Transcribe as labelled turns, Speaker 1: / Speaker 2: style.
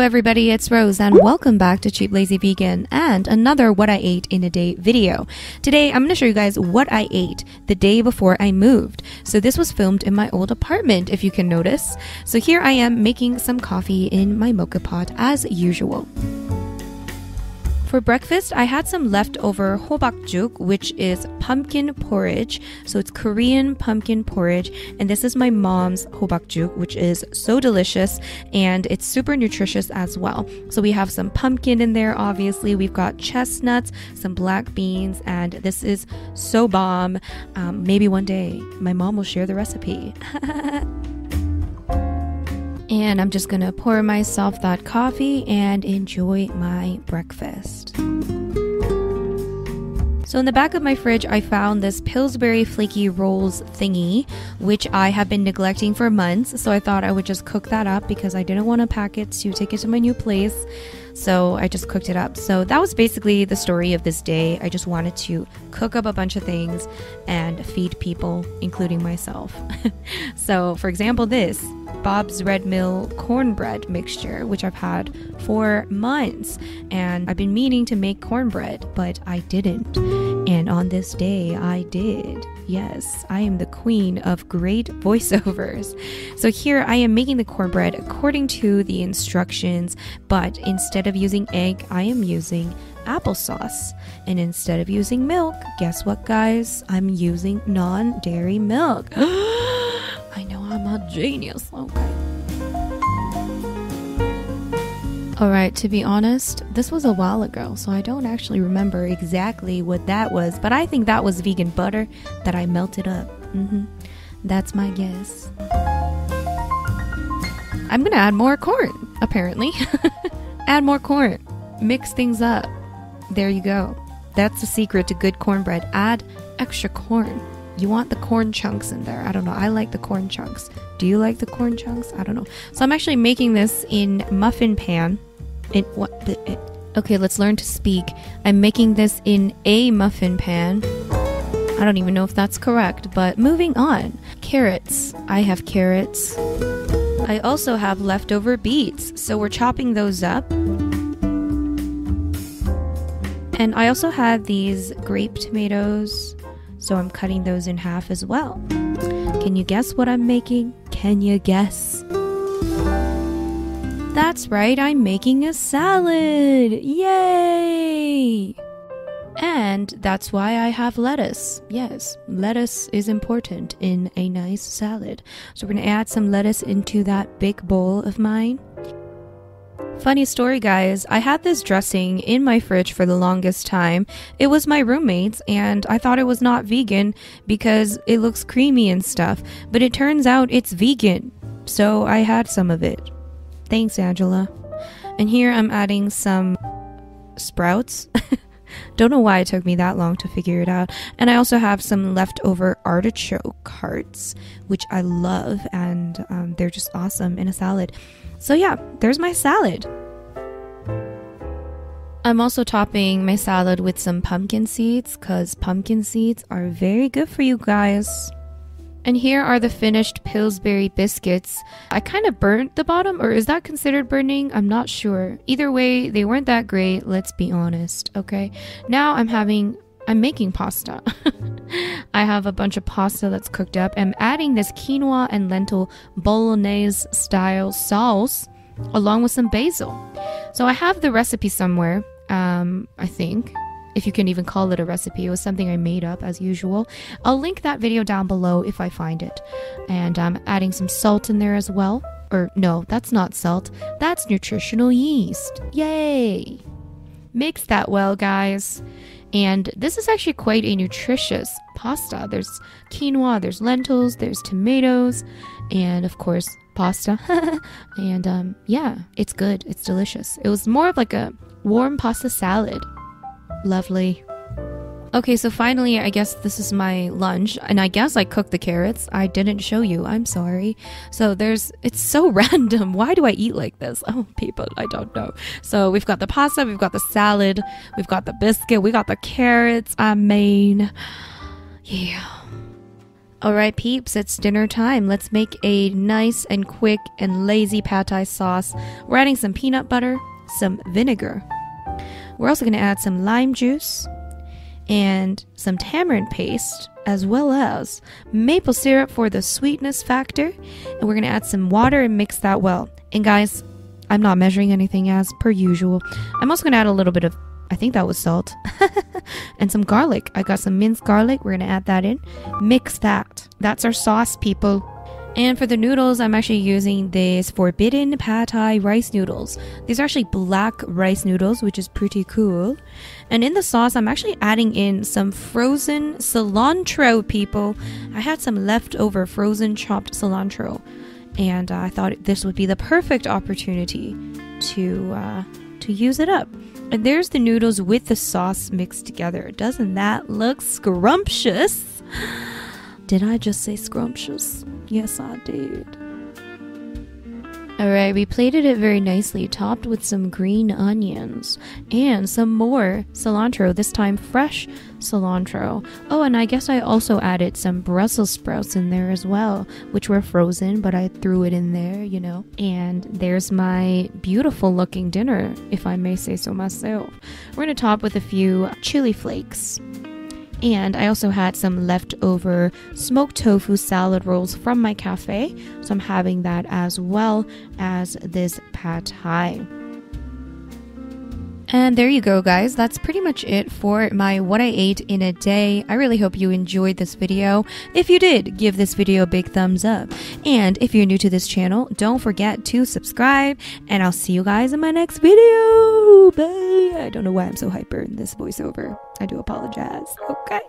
Speaker 1: everybody, it's Rose and welcome back to Cheap Lazy Vegan and another what I ate in a day video. Today I'm going to show you guys what I ate the day before I moved. So this was filmed in my old apartment, if you can notice. So here I am making some coffee in my mocha pot as usual. For breakfast, I had some leftover hobakjuk, which is pumpkin porridge. So it's Korean pumpkin porridge, and this is my mom's hobakjuk, which is so delicious and it's super nutritious as well. So we have some pumpkin in there, obviously. We've got chestnuts, some black beans, and this is so bomb. Maybe one day my mom will share the recipe. And I'm just gonna pour myself that coffee and enjoy my breakfast. So in the back of my fridge, I found this Pillsbury flaky rolls thingy, which I have been neglecting for months. So I thought I would just cook that up because I didn't want to pack it to take it to my new place. So I just cooked it up. So that was basically the story of this day. I just wanted to cook up a bunch of things and feed people, including myself. So for example, this Bob's Red Mill cornbread mixture, which I've had for months, and I've been meaning to make cornbread, but I didn't. And on this day, I did. Yes, I am the queen of great voiceovers. So here I am making the cornbread according to the instructions, but instead of using egg, I am using applesauce. And instead of using milk, guess what, guys? I'm using non-dairy milk. I know I'm a genius. Okay. Alright, to be honest, this was a while ago, so I don't actually remember exactly what that was, but I think that was vegan butter that I melted up. That's my guess. I'm gonna add more corn, apparently. Add more corn. Mix things up. There you go. That's the secret to good cornbread. Add extra corn. You want the corn chunks in there. I don't know. I like the corn chunks. Do you like the corn chunks? I don't know. So I'm actually making this in muffin pan. Okay, let's learn to speak. I'm making this in a muffin pan. I don't even know if that's correct, but moving on. Carrots. I have carrots. I also have leftover beets, so we're chopping those up. And I also have these grape tomatoes, so I'm cutting those in half as well. Can you guess what I'm making? Can you guess? That's right, I'm making a salad! Yay! And that's why I have lettuce. Yes, lettuce is important in a nice salad. So we're gonna add some lettuce into that big bowl of mine. Funny story, guys. I had this dressing in my fridge for the longest time. It was my roommate's, and I thought it was not vegan because it looks creamy and stuff. But it turns out it's vegan. So I had some of it. Thanks, Angela. And here I'm adding some sprouts. Don't know why it took me that long to figure it out. And I also have some leftover artichoke hearts, which I love, and they're just awesome in a salad. So yeah, there's my salad. I'm also topping my salad with some pumpkin seeds, because pumpkin seeds are very good for you guys. And here are the finished Pillsbury biscuits. I kind of burnt the bottom, or is that considered burning? I'm not sure. Either way, they weren't that great, let's be honest, okay? Now I'm making pasta. I have a bunch of pasta that's cooked up. I'm adding this quinoa and lentil bolognese style sauce along with some basil. So I have the recipe somewhere, I think. If you can even call it a recipe. It was something I made up as usual. I'll link that video down below if I find it. And I'm adding some salt in there as well. Or no, that's not salt. That's nutritional yeast. Yay! Mix that well, guys. And this is actually quite a nutritious pasta. There's quinoa, there's lentils, there's tomatoes, and of course pasta. And yeah, it's good. It's delicious. It was more of like a warm pasta salad. Lovely. Okay, so finally, I guess this is my lunch, and I guess I cooked the carrots. I didn't show you. I'm sorry. So it's so random. Why do I eat like this? Oh, people, I don't know. So we've got the pasta, we've got the salad, we've got the biscuit, we got the carrots. I mean, yeah. Alright peeps, it's dinner time. Let's make a nice and quick and lazy pad thai sauce. We're adding some peanut butter, some vinegar. We're also going to add some lime juice and some tamarind paste, as well as maple syrup for the sweetness factor. And we're going to add some water and mix that well. And guys, I'm not measuring anything as per usual. I'm also going to add a little bit of, I think that was salt, and some garlic. I got some minced garlic. We're going to add that in. Mix that. That's our sauce, people. And for the noodles, I'm actually using this Forbidden Pad Thai rice noodles. These are actually black rice noodles, which is pretty cool. And in the sauce, I'm actually adding in some frozen cilantro, people. I had some leftover frozen chopped cilantro, and I thought this would be the perfect opportunity to use it up. And there's the noodles with the sauce mixed together. Doesn't that look scrumptious? Did I just say scrumptious? Yes, I did. Alright, we plated it very nicely, topped with some green onions and some more cilantro, this time fresh cilantro. Oh, and I guess I also added some Brussels sprouts in there as well, which were frozen, but I threw it in there, you know. And there's my beautiful looking dinner, if I may say so myself. We're going to top with a few chili flakes. And I also had some leftover smoked tofu salad rolls from my cafe, so I'm having that as well as this pad thai. And there you go, guys. That's pretty much it for my what I ate in a day. I really hope you enjoyed this video. If you did, give this video a big thumbs up. And if you're new to this channel, don't forget to subscribe. And I'll see you guys in my next video. Bye. I don't know why I'm so hyper in this voiceover. I do apologize. Okay.